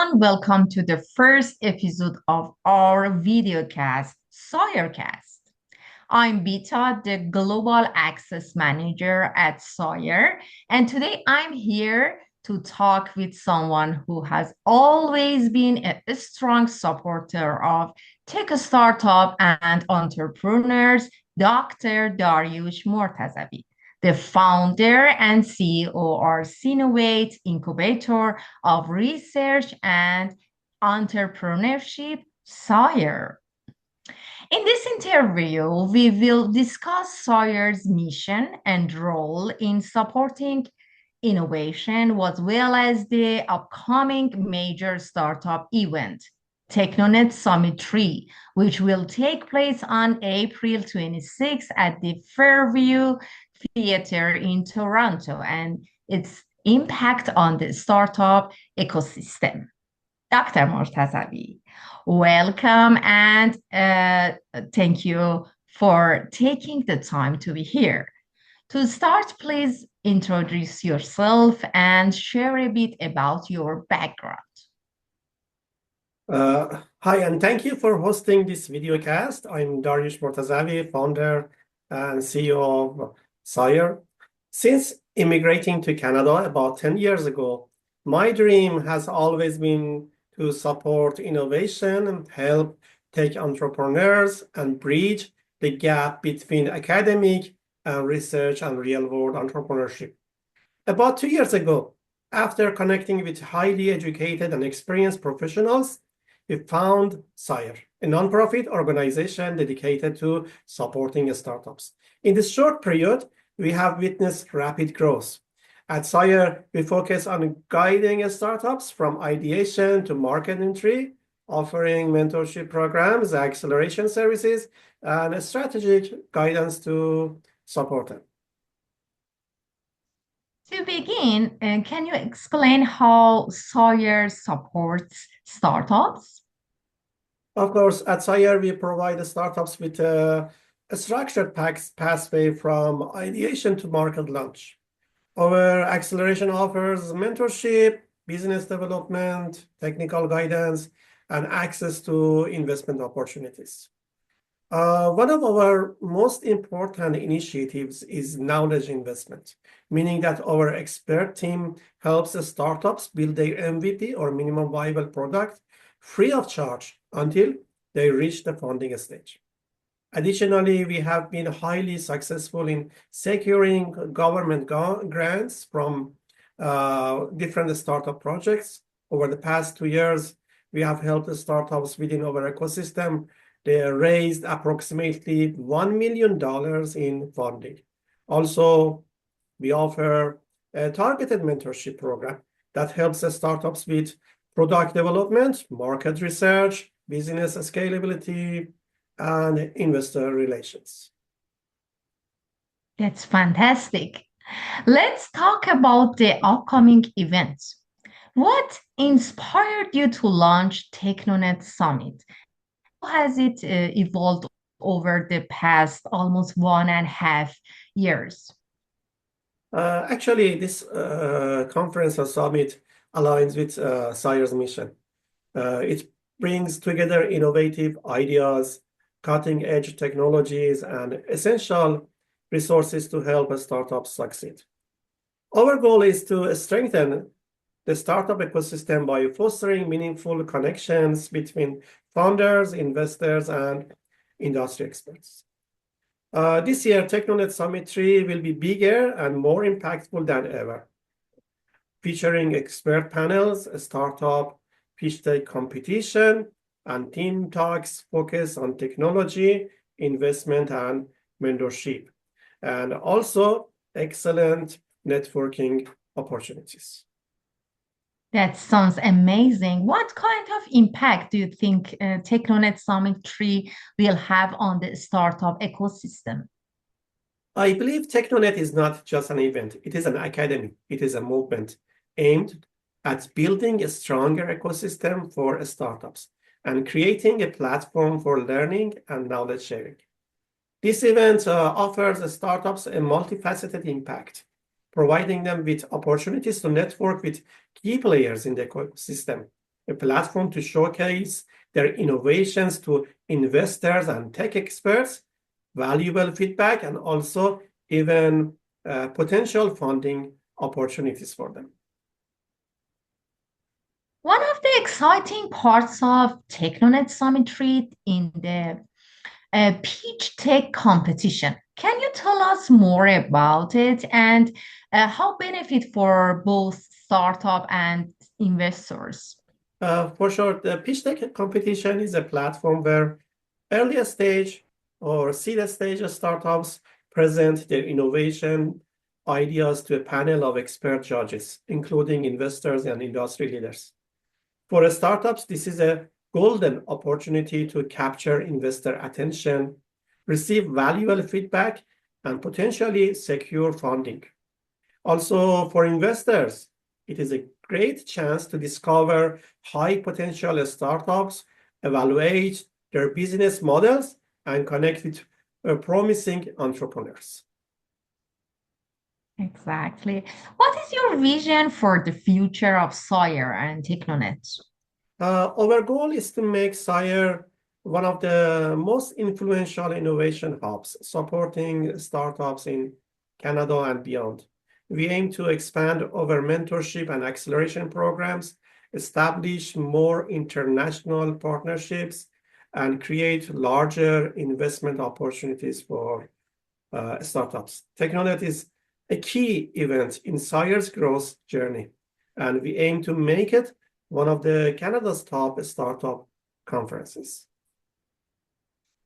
everyone. Welcome to the first episode of our videocast, SIRECast. I'm Bita, the Global Access Manager at SIRE, and today I'm here to talk with someone who has always been a strong supporter of tech startup and entrepreneurs, Dr. Daryoush Mortazavi, the founder and CEO of Sinovate Incubator of Research and Entrepreneurship, SIRE. In this interview, we will discuss SIRE's mission and role in supporting innovation, as well as the upcoming major startup event, TechnoNet Summit 3, which will take place on April 26th at the Fairview Theatre in Toronto, and its impact on the startup ecosystem. Dr. Mortazavi, welcome and thank you for taking the time to be here. To start, please introduce yourself and share a bit about your background. Hi, and thank you for hosting this videocast. I'm Daryoush Mortazavi, founder and CEO of SIRE. Since immigrating to Canada about 10 years ago, my dream has always been to support innovation and help tech entrepreneurs and bridge the gap between academic and research and real-world entrepreneurship. About 2 years ago, after connecting with highly educated and experienced professionals, we found SIRE, a nonprofit organization dedicated to supporting startups. In this short period, we have witnessed rapid growth. At SIRE, we focus on guiding startups from ideation to market entry, offering mentorship programs, acceleration services, and strategic guidance to support them. To begin, can you explain how SIRE supports startups? Of course, at SIRE, we provide startups with a structured pathway from ideation to market launch. Our acceleration offers mentorship, business development, technical guidance, and access to investment opportunities. One of our most important initiatives is knowledge investment, meaning that our expert team helps startups build their MVP or minimum viable product free of charge until they reach the funding stage. Additionally, we have been highly successful in securing government grants from different startup projects. Over the past 2 years, we have helped startups within our ecosystem. They raised approximately $1 million in funding. Also, we offer a targeted mentorship program that helps startups with product development, market research, business scalability, and investor relations. That's fantastic. Let's talk about the upcoming events. What inspired you to launch TechnoNet Summit? How has it evolved over the past almost 1.5 years? Actually, this conference or summit aligns with SIRE's mission. It brings together innovative ideas, cutting-edge technologies, and essential resources to help startups succeed. Our goal is to strengthen the startup ecosystem by fostering meaningful connections between founders, investors, and industry experts. This year, TechnoNet Summit 3 will be bigger and more impactful than ever, featuring expert panels, a startup pitch deck competition, and team talks focused on technology, investment, and mentorship, and also excellent networking opportunities. That sounds amazing. What kind of impact do you think TechnoNet Summit 3 will have on the startup ecosystem? I believe TechnoNet is not just an event. It is an academy. It is a movement aimed at building a stronger ecosystem for startups and creating a platform for learning and knowledge sharing. This event offers startups a multifaceted impact, providing them with opportunities to network with key players in the ecosystem, a platform to showcase their innovations to investors and tech experts, valuable feedback, and also even potential funding opportunities for them. One of the exciting parts of TechnoNet Summit 3 in the Pitch Tech competition. Can you tell us more about it and how benefit for both startup and investors? For sure, the pitch deck competition is a platform where earlier stage or seed stage startups present their innovation ideas to a panel of expert judges, including investors and industry leaders. For startups, this is a golden opportunity to capture investor attention, receive valuable feedback, and potentially secure funding. Also, for investors, it is a great chance to discover high potential startups, evaluate their business models, and connect with promising entrepreneurs. Exactly. What is your vision for the future of SIRE and TechnoNet? Our goal is to make SIRE one of the most influential innovation hubs, supporting startups in Canada and beyond. We aim to expand our mentorship and acceleration programs, establish more international partnerships, and create larger investment opportunities for startups. TechnoNet is a key event in SIRE's growth journey, and we aim to make it one of the Canada's top startup conferences.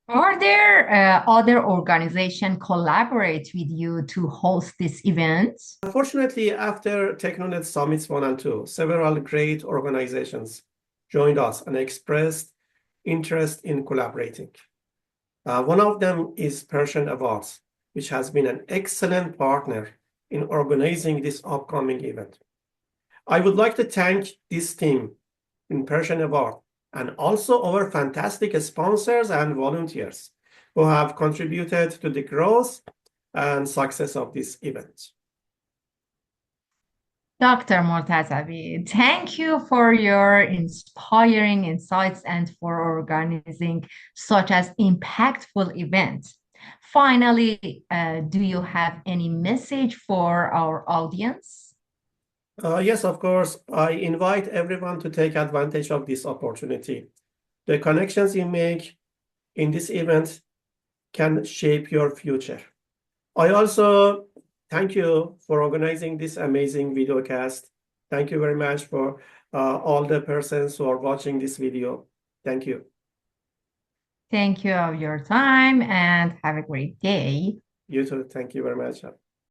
Are there other organizations collaborate with you to host this event? Unfortunately, after TechnoNet Summits 1 and 2, several great organizations joined us and expressed interest in collaborating. One of them is Persian Awards, which has been an excellent partner in organizing this upcoming event. I would like to thank this team in Persian Award and also our fantastic sponsors and volunteers who have contributed to the growth and success of this event. Dr. Mortazavi, thank you for your inspiring insights and for organizing such an impactful event. Finally, do you have any message for our audience? Yes, of course. I invite everyone to take advantage of this opportunity. The connections you make in this event can shape your future. I also thank you for organizing this amazing video cast. Thank you very much for all the persons who are watching this video. Thank you. Thank you for your time and have a great day. You too. Thank you very much.